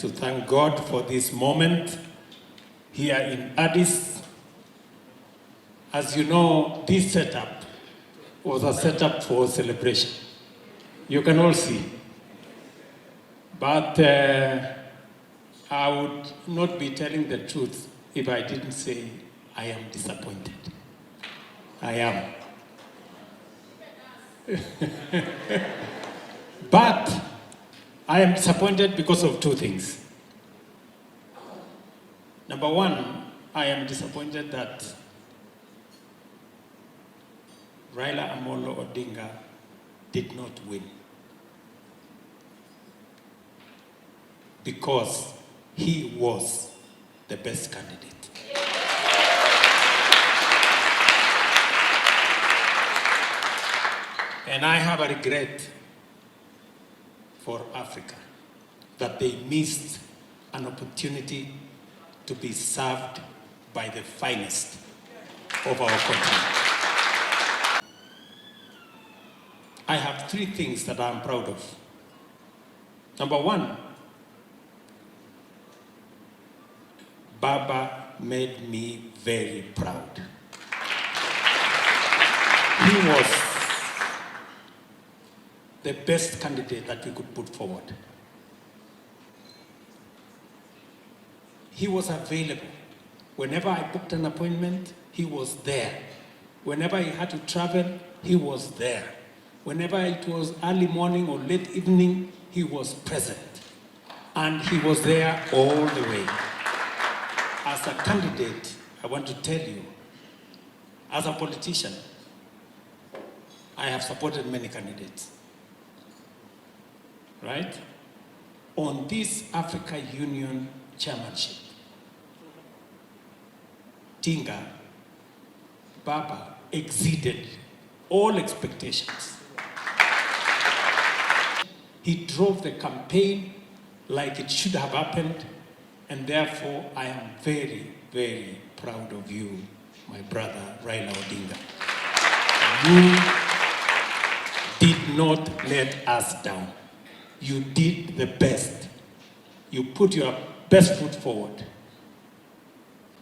to thank God for this moment here in Addis. As you know, this setup was a setup for celebration. You can all see. But I would not be telling the truth if I didn't say I am disappointed. I am. But I am disappointed because of two things. Number one, I am disappointed that Raila Amolo Odinga did not win because he was the best candidate. And I have a regret for Africa that they missed an opportunity to be served by the finest of our continent. I have three things that I'm proud of. Number one, Baba made me very proud. He was the best candidate that we could put forward. He was available. Whenever I booked an appointment, he was there. Whenever he had to travel, he was there. Whenever it was early morning or late evening, he was present. And he was there all the way. As a candidate, I want to tell you, as a politician, I have supported many candidates. Right? On this Africa Union chairmanship, Tinga, Baba exceeded all expectations. He drove the campaign like it should have happened, and therefore I am very, very proud of you, my brother Raila Odinga. You did not let us down. You did the best. You put your best foot forward.